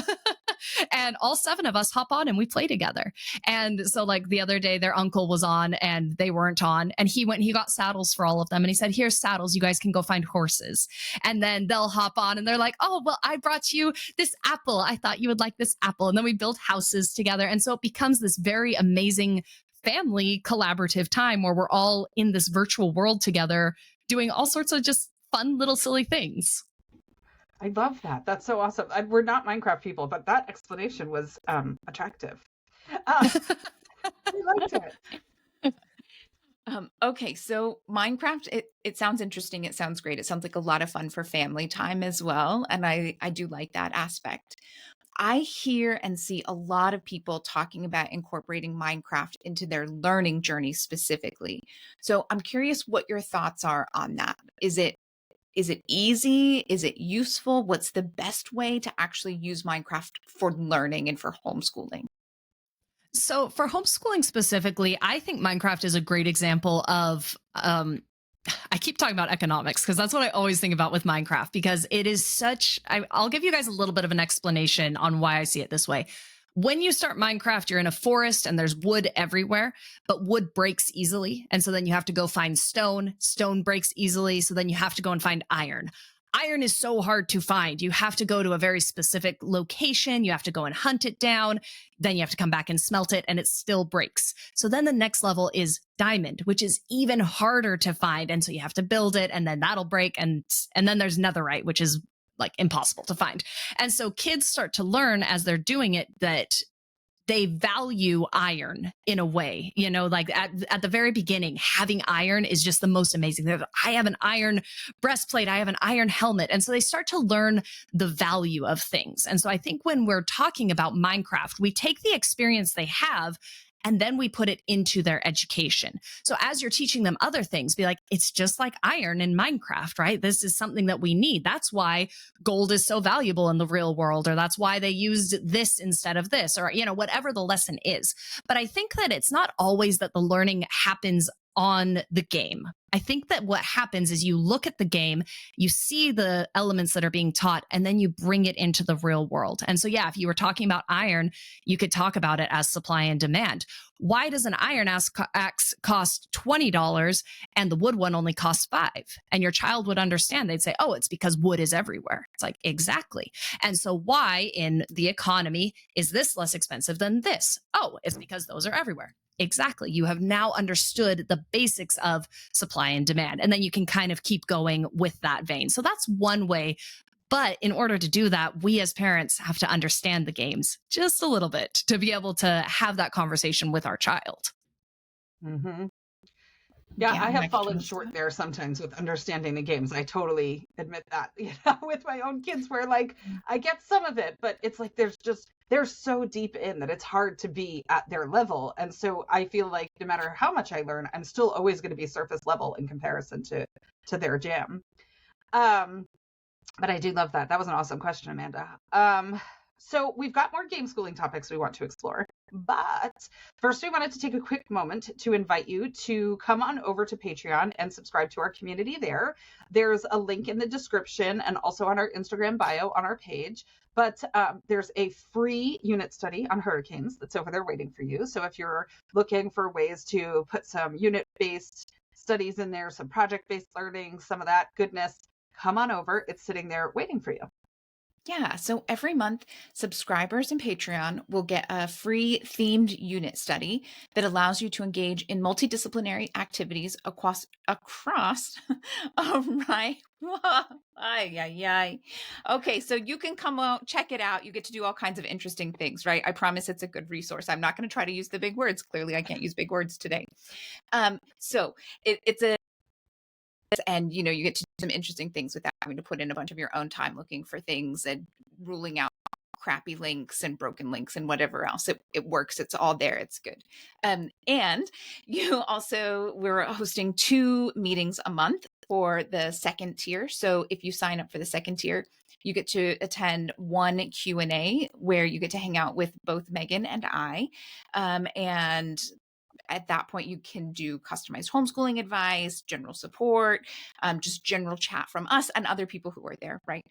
And all 7 of us hop on and we play together. And so like the other day, their uncle was on and they weren't on. And he went and he got saddles for all of them. And he said, here's saddles. You guys can go find horses. And then they'll hop on and they're like, oh, well, I brought you this apple. I thought you would like this apple. And then we build houses together. And so it becomes this very amazing family collaborative time where we're all in this virtual world together doing all sorts of just fun little silly things. I love that. That's so awesome. We're not Minecraft people, but that explanation was attractive. I liked it. Okay, so Minecraft, it sounds interesting. It sounds great. It sounds like a lot of fun for family time as well. And I do like that aspect. I hear and see a lot of people talking about incorporating Minecraft into their learning journey specifically. So I'm curious what your thoughts are on that. Is it easy? Is it useful? What's the best way to actually use Minecraft for learning and for homeschooling? So for homeschooling specifically, I think Minecraft is a great example of I keep talking about economics because that's what I always think about with Minecraft, because it is such, I'll give you guys a little bit of an explanation on why I see it this way. When you start Minecraft, you're in a forest and there's wood everywhere, but wood breaks easily. And so then you have to go find stone. Stone breaks easily. So then you have to go and find iron. Iron is so hard to find. You have to go to a very specific location. You have to go and hunt it down. Then you have to come back and smelt it, and it still breaks. So then the next level is diamond, which is even harder to find. And so you have to build it, and then that'll break. And then there's netherite, which is like impossible to find. And so kids start to learn as they're doing it that they value iron in a way, like at the very beginning, having iron is just the most amazing thing. I have an iron breastplate. I have an iron helmet. And so they start to learn the value of things. And so I think when we're talking about Minecraft, we take the experience they have and then we put it into their education. So as you're teaching them other things, be like, it's just like iron in Minecraft, right? This is something that we need. That's why gold is so valuable in the real world, or that's why they used this instead of this, or, whatever the lesson is. But I think that it's not always that the learning happens on the game. I think that what happens is you look at the game, you see the elements that are being taught, and then you bring it into the real world. And so, yeah, if you were talking about iron, you could talk about it as supply and demand. Why does an iron axe cost $20 and the wood one only costs $5? And your child would understand. They'd say, oh, it's because wood is everywhere. It's like, exactly. And so why in the economy is this less expensive than this? Oh, it's because those are everywhere. Exactly. You have now understood the basics of supply and demand, and then you can kind of keep going with that vein. So that's one way. But in order to do that, we as parents have to understand the games just a little bit to be able to have that conversation with our child. Mm-hmm. Yeah, I have fallen short there sometimes with understanding the games. I totally admit that, with my own kids, where like I get some of it, but it's like they're so deep in that it's hard to be at their level. And so I feel like no matter how much I learn, I'm still always going to be surface level in comparison to their jam. But I do love that. That was an awesome question, Amanda. So we've got more game schooling topics we want to explore. But first, we wanted to take a quick moment to invite you to come on over to Patreon and subscribe to our community there. There's a link in the description and also on our Instagram bio on our page. But there's a free unit study on hurricanes that's over there waiting for you. So if you're looking for ways to put some unit-based studies in there, some project-based learning, some of that goodness, come on over. It's sitting there waiting for you. Yeah, so every month, subscribers in Patreon will get a free themed unit study that allows you to engage in multidisciplinary activities across right. Okay, so you can come out, check it out. You get to do all kinds of interesting things, right? I promise it's a good resource. I'm not going to try to use the big words. Clearly, I can't use big words today. So it's a and you get to do some interesting things without having to put in a bunch of your own time looking for things and ruling out crappy links and broken links and whatever else. It works. It's all there. It's good. And we're hosting 2 meetings a month for the second tier. So if you sign up for the second tier, you get to attend one Q&A where you get to hang out with both Megan and I. And at that point, you can do customized homeschooling advice, general support, just general chat from us and other people who are there, right?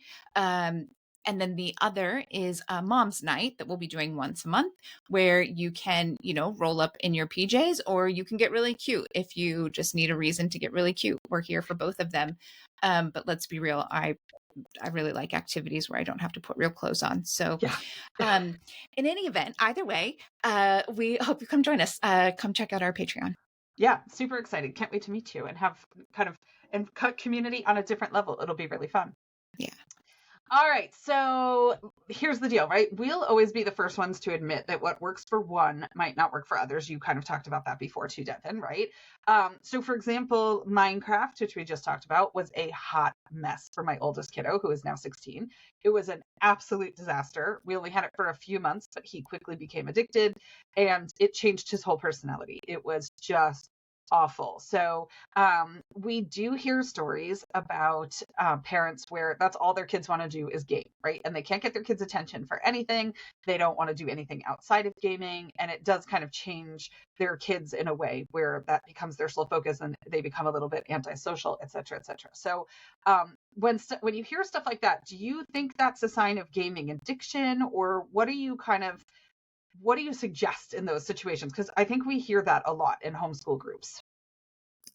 And then the other is a mom's night that we'll be doing once a month, where you can, roll up in your PJs, or you can get really cute if you just need a reason to get really cute. We're here for both of them. But let's be real, I really like activities where I don't have to put real clothes on. So in any event, either way, we hope you come join us. Come check out our Patreon. Yeah, super excited. Can't wait to meet you and have kind of community on a different level. It'll be really fun. Yeah. All right, so here's the deal, right? We'll always be the first ones to admit that what works for one might not work for others. You kind of talked about that before too, Devyn, right? So for example, Minecraft, which we just talked about, was a hot mess for my oldest kiddo, who is now 16. It was an absolute disaster. We only had it for a few months, but he quickly became addicted and it changed his whole personality. It was just awful. So we do hear stories about parents where that's all their kids want to do is game, right? And they can't get their kids' attention for anything. They don't want to do anything outside of gaming. And it does kind of change their kids in a way where that becomes their sole focus and they become a little bit antisocial, et cetera, et cetera. So when you hear stuff like that, do you think that's a sign of gaming addiction, or what do you suggest in those situations? Because I think we hear that a lot in homeschool groups.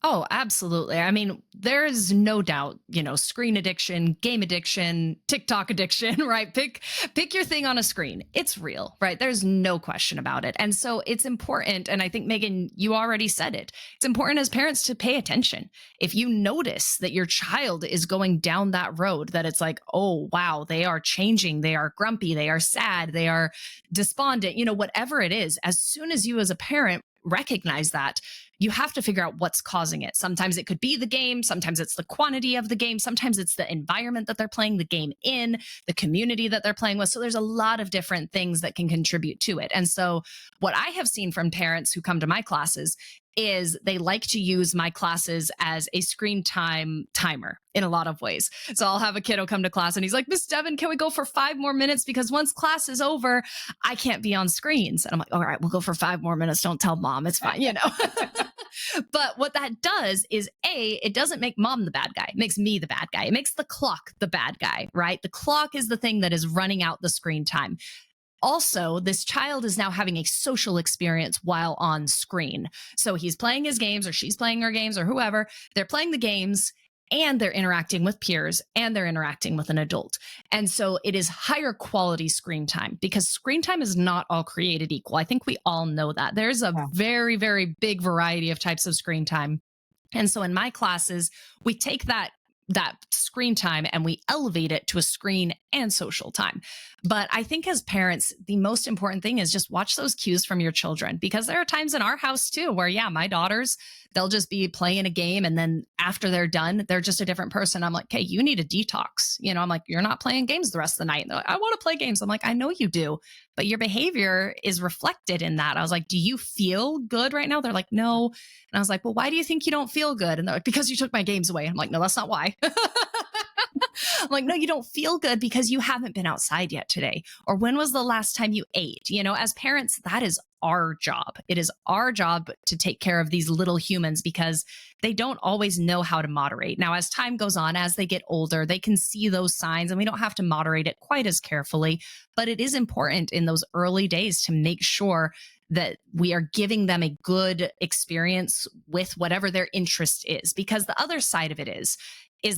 Oh, absolutely. I mean, there's no doubt, screen addiction, game addiction, TikTok addiction, right? Pick your thing on a screen. It's real, right? There's no question about it. And so it's important. And I think, Megan, you already said it. It's important as parents to pay attention. If you notice that your child is going down that road, that it's like, oh, wow, they are changing. They are grumpy. They are sad. They are despondent, whatever it is, as soon as you as a parent recognize that, you have to figure out what's causing it. Sometimes it could be the game. Sometimes it's the quantity of the game. Sometimes it's the environment that they're playing the game in, the community that they're playing with. So there's a lot of different things that can contribute to it. And so what I have seen from parents who come to my classes is they like to use my classes as a screen time timer in a lot of ways. So I'll have a kiddo come to class and he's like, Miss Devyn, can we go for 5 more minutes? Because once class is over, I can't be on screens. And I'm like, all right, we'll go for 5 more minutes. Don't tell mom. It's fine, But what that does is it doesn't make mom the bad guy. It makes me the bad guy. It makes the clock the bad guy, right? The clock is the thing that is running out the screen time. Also, this child is now having a social experience while on screen. So he's playing his games, or she's playing her games, or whoever. They're playing the games and they're interacting with peers and they're interacting with an adult. And so it is higher quality screen time, because screen time is not all created equal. I think we all know that. There's a very, very big variety of types of screen time. And so in my classes, we take that screen time and we elevate it to a screen and social time. But I think as parents, the most important thing is just watch those cues from your children, because there are times in our house too where, my daughters, they'll just be playing a game and then after they're done, they're just a different person. I'm like, hey, you need a detox. I'm like, you're not playing games the rest of the night. And they're like, I want to play games. I'm like, I know you do, but your behavior is reflected in that. I was like, do you feel good right now? They're like, no. And I was like, well, why do you think you don't feel good? And they're like, because you took my games away. I'm like, no, that's not why. I'm like, no, you don't feel good because you haven't been outside yet today. Or when was the last time you ate? As parents, that is our job. It is our job to take care of these little humans because they don't always know how to moderate. Now, as time goes on, as they get older, they can see those signs and we don't have to moderate it quite as carefully. But it is important in those early days to make sure that we are giving them a good experience with whatever their interest is. Because the other side of it is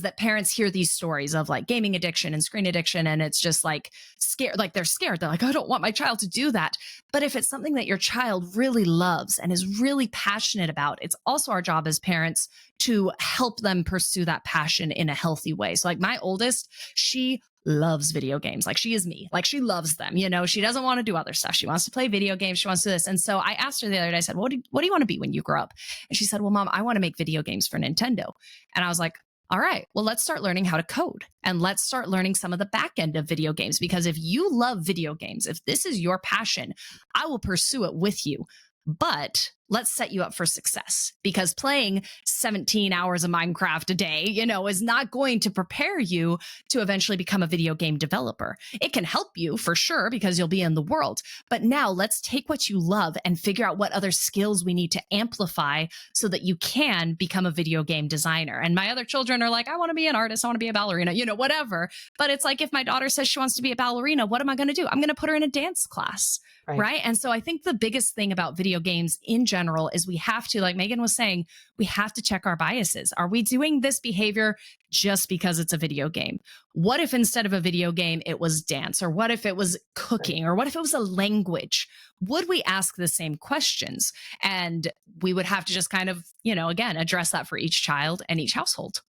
that parents hear these stories of like gaming addiction and screen addiction, and it's just like scared, like they're scared. They're like, I don't want my child to do that. But if it's something that your child really loves and is really passionate about, it's also our job as parents to help them pursue that passion in a healthy way. So like my oldest, she loves video games. Like she is me. Like she loves them. She doesn't want to do other stuff. She wants to play video games. She wants to do this. And so I asked her the other day, I said, what do you want to be when you grow up? And she said, well, Mom, I want to make video games for Nintendo. And I was like, all right, well, let's start learning how to code and let's start learning some of the back end of video games. Because if you love video games, if this is your passion, I will pursue it with you. But let's set you up for success, because playing 17 hours of Minecraft a day, is not going to prepare you to eventually become a video game developer. It can help you for sure because you'll be in the world. But now let's take what you love and figure out what other skills we need to amplify so that you can become a video game designer. And my other children are like, I want to be an artist. I want to be a ballerina, whatever. But it's like, if my daughter says she wants to be a ballerina, what am I going to do? I'm going to put her in a dance class. Right. And so I think the biggest thing about video games in general is we have to, like Megan was saying, we have to check our biases. Are we doing this behavior just because it's a video game? What if instead of a video game, it was dance? Or what if it was cooking? Or what if it was a language? Would we ask the same questions? And we would have to just kind of, again, address that for each child and each household.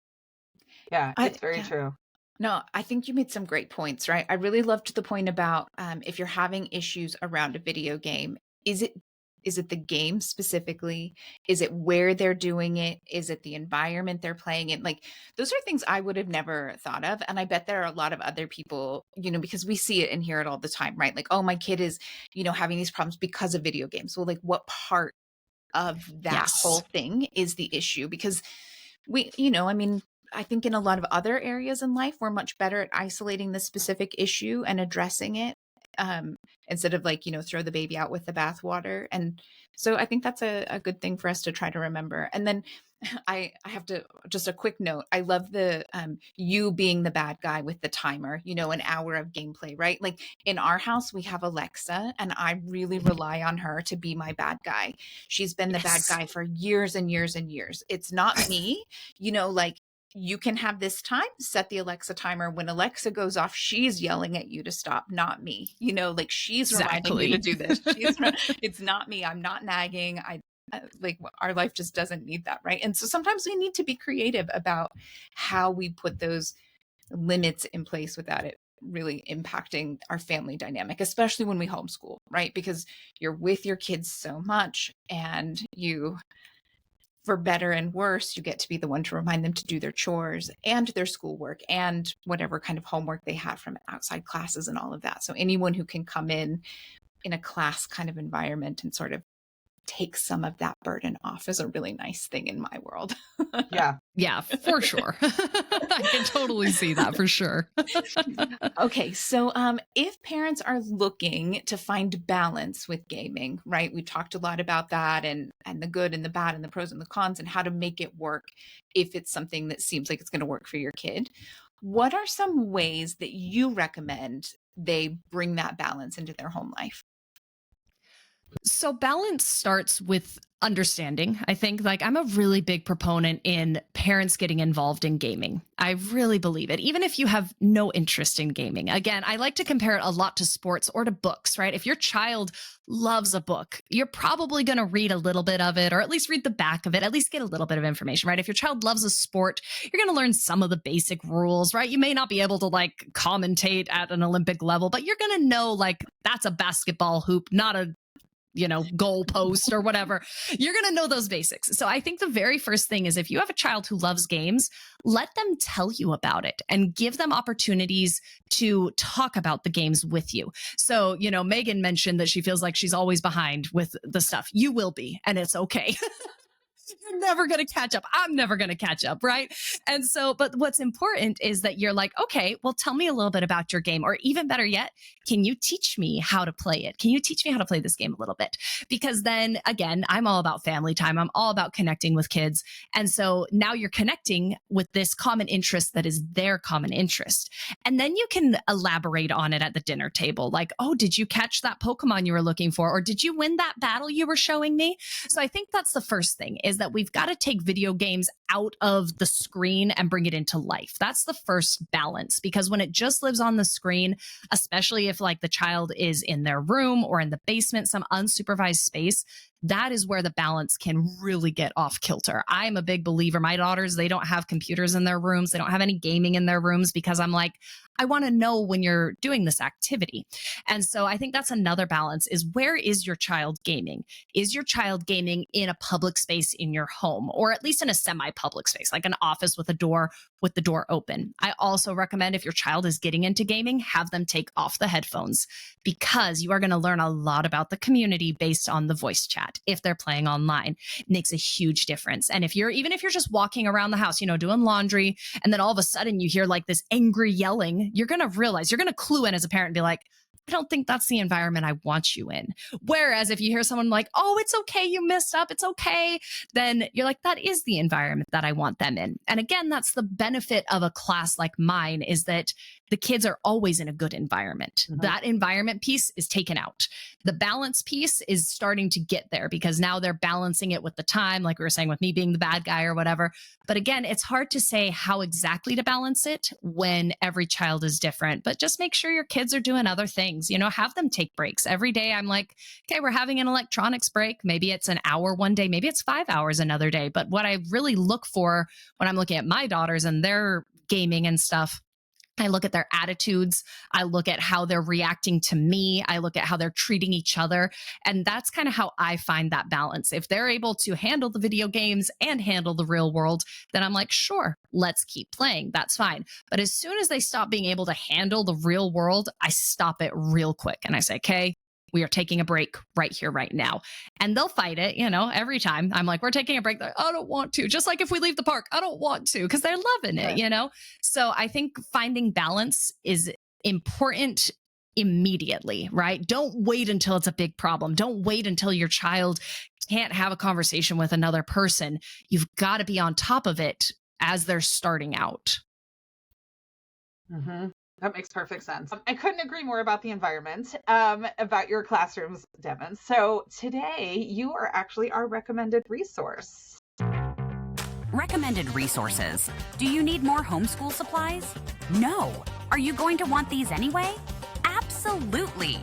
Yeah, it's very true. No, I think you made some great points, right? I really loved the point about if you're having issues around a video game, is it is it the game specifically? Is it where they're doing it? Is it the environment they're playing in? Like those are things I would have never thought of. And I bet there are a lot of other people, because we see it and hear it all the time, right? Like, oh, my kid is, having these problems because of video games. Well, like what part of that whole Yes. thing is the issue? Because I mean, I think in a lot of other areas in life, we're much better at isolating the specific issue and addressing it, um, instead of like, throw the baby out with the bathwater. And so I think that's a good thing for us to try to remember. And then I have to just a quick note. I love the you being the bad guy with the timer, an hour of gameplay, right? Like in our house, we have Alexa, and I really rely on her to be my bad guy. She's been the bad Yes. guy for years and years and years. It's not me, like you can have this time, set the Alexa timer. When Alexa goes off, she's yelling at you to stop, not me. Like she's reminding you to Exactly. do this. It's not me. I'm not nagging. Like our life just doesn't need that, right? And so sometimes we need to be creative about how we put those limits in place without it really impacting our family dynamic, especially when we homeschool, right? Because you're with your kids so much, and for better and worse, you get to be the one to remind them to do their chores and their schoolwork and whatever kind of homework they have from outside classes and all of that. So anyone who can come in a class kind of environment and sort of take some of that burden off is a really nice thing in my world. Yeah. Yeah, for sure. I can totally see that for sure. Okay, so if parents are looking to find balance with gaming, right? We've talked a lot about that, and the good and the bad and the pros and the cons and how to make it work if it's something that seems like it's going to work for your kid. What are some ways that you recommend they bring that balance into their home life? So balance starts with understanding. I think like I'm a really big proponent in parents getting involved in gaming. I really believe it. Even if you have no interest in gaming. Again, I like to compare it a lot to sports or to books, right? If your child loves a book, you're probably going to read a little bit of it, or at least read the back of it, at least get a little bit of information, right? If your child loves a sport, you're going to learn some of the basic rules, right? You may not be able to like commentate at an Olympic level, but you're going to know like that's a basketball hoop, not a goal post or whatever. You're going to know those basics. So I think the very first thing is if you have a child who loves games, let them tell you about it and give them opportunities to talk about the games with you. So, Megan mentioned that she feels like she's always behind with the stuff. You will be, and it's okay. You're never going to catch up. I'm never going to catch up. Right. And so, but what's important is that you're like, okay, well, tell me a little bit about your game. Or even better yet, can you teach me how to play it? Can you teach me how to play this game a little bit? Because then again, I'm all about family time. I'm all about connecting with kids. And so now you're connecting with this common interest that is their common interest. And then you can elaborate on it at the dinner table. Like, oh, did you catch that Pokemon you were looking for? Or did you win that battle you were showing me? So I think that's the first thing is that we've got to take video games out of the screen and bring it into life. That's the first balance, because when it just lives on the screen, especially if like the child is in their room or in the basement, some unsupervised space, that is where the balance can really get off kilter. I'm a big believer. My daughters, they don't have computers in their rooms. They don't have any gaming in their rooms because I'm like, I want to know when you're doing this activity. And so I think that's another balance is where is your child gaming? Is your child gaming in a public space in your home, or at least in a semi-public space, like an office with the door open? I also recommend if your child is getting into gaming, have them take off the headphones, because you are going to learn a lot about the community based on the voice chat. If they're playing online, it makes a huge difference. And if you're just walking around the house, doing laundry, and then all of a sudden you hear like this angry yelling, you're going to realize, you're going to clue in as a parent and be like, I don't think that's the environment I want you in. Whereas if you hear someone like, oh, it's okay, you messed up, it's okay, then you're like, that is the environment that I want them in. And again, that's the benefit of a class like mine, is that the kids are always in a good environment. Mm-hmm. That environment piece is taken out. The balance piece is starting to get there, because now they're balancing it with the time, like we were saying with me being the bad guy or whatever. But again, it's hard to say how exactly to balance it when every child is different, but just make sure your kids are doing other things. Have them take breaks. Every day I'm like, okay, we're having an electronics break. Maybe it's an hour one day, maybe it's 5 hours another day. But what I really look for when I'm looking at my daughters and their gaming and stuff I look at their attitudes. I look at how they're reacting to me. I look at how they're treating each other. And that's kind of how I find that balance. If they're able to handle the video games and handle the real world, then I'm like, sure, let's keep playing. That's fine. But as soon as they stop being able to handle the real world, I stop it real quick. And I say, okay, we are taking a break right here, right now. And they'll fight it, every time. I'm like, we're taking a break. They're like, I don't want to. Just like if we leave the park, I don't want to, because they're loving it, So I think finding balance is important immediately, right? Don't wait until it's a big problem. Don't wait until your child can't have a conversation with another person. You've got to be on top of it as they're starting out. Mm-hmm. That makes perfect sense. I couldn't agree more about the environment, about your classrooms, Devyn. So today you are actually our recommended resource. Recommended resources. Do you need more homeschool supplies? No. Are you going to want these anyway? Absolutely.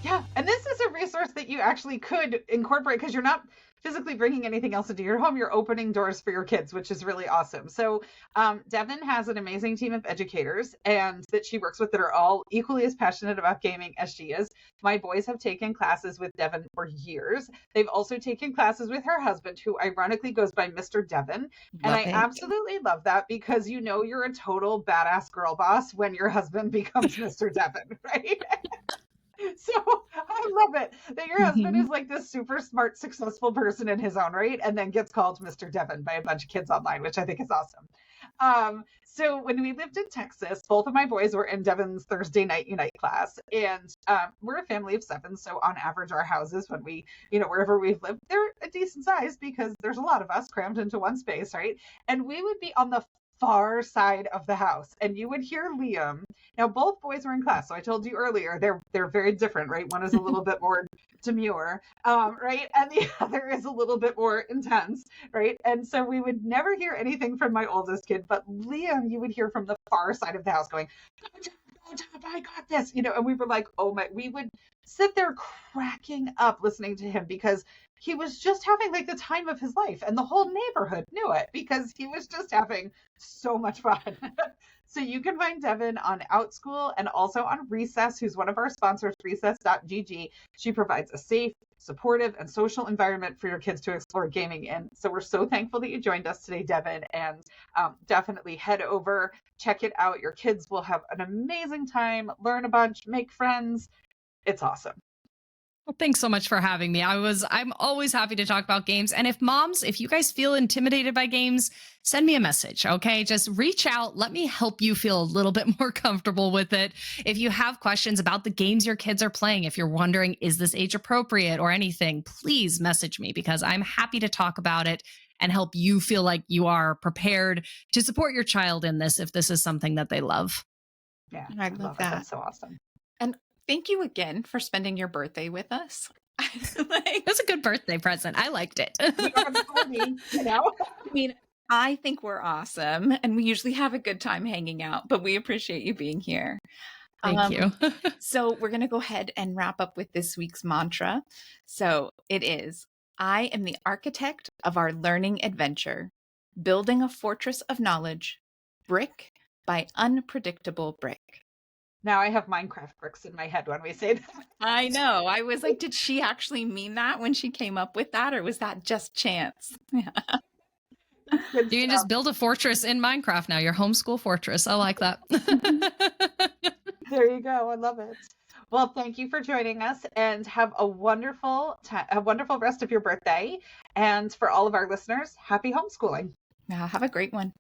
Yeah, and this is a resource that you actually could incorporate because you're not physically bringing anything else into your home. You're opening doors for your kids, which is really awesome. So Devyn has an amazing team of educators and that she works with that are all equally as passionate about gaming as she is. My boys have taken classes with Devyn for years. They've also taken classes with her husband, who ironically goes by Mr. Devyn. And I absolutely love that because you're a total badass girl boss when your husband becomes Mr. Devyn, right? So I love it that your husband is like this super smart, successful person in his own right, and then gets called Mr. Devyn by a bunch of kids online, which I think is awesome. So when we lived in Texas, both of my boys were in Devyn's Thursday night unite class, and we're a family of 7. So on average, our houses, when we, wherever we've lived, they're a decent size because there's a lot of us crammed into one space, right? And we would be on the far side of the house and you would hear Liam. Now both boys were in class, so I told you earlier they're very different, right? One is a little bit more demure, right, and the other is a little bit more intense, right? And so we would never hear anything from my oldest kid, but Liam you would hear from the far side of the house going, go Top, I got this, and we were like, oh my, we would sit there cracking up listening to him because he was just having like the time of his life and the whole neighborhood knew it because he was just having so much fun. So you can find Devyn on OutSchool and also on Recess, who's one of our sponsors, recess.gg. She provides a safe, supportive, and social environment for your kids to explore gaming in. So we're so thankful that you joined us today, Devyn, and definitely head over, check it out. Your kids will have an amazing time, learn a bunch, make friends. It's awesome. Well, thanks so much for having me. I'm always happy to talk about games. And if you guys feel intimidated by games, send me a message, okay? Just reach out. Let me help you feel a little bit more comfortable with it. If you have questions about the games your kids are playing, if you're wondering, is this age appropriate or anything, please message me because I'm happy to talk about it and help you feel like you are prepared to support your child in this if this is something that they love. Yeah, I love that. That's so awesome. And thank you again for spending your birthday with us. It was a good birthday present. I liked it. We are the party, I mean, I think we're awesome and we usually have a good time hanging out, but we appreciate you being here. Thank you. So we're going to go ahead and wrap up with this week's mantra. So it is, I am the architect of our learning adventure, building a fortress of knowledge, brick by unpredictable brick. Now I have Minecraft bricks in my head when we say that. I know. I was like, did she actually mean that when she came up with that, or was that just chance? You can just build a fortress in Minecraft now, your homeschool fortress. I like that. There you go. I love it. Well, thank you for joining us and have a wonderful rest of your birthday. And for all of our listeners, happy homeschooling. Have a great one.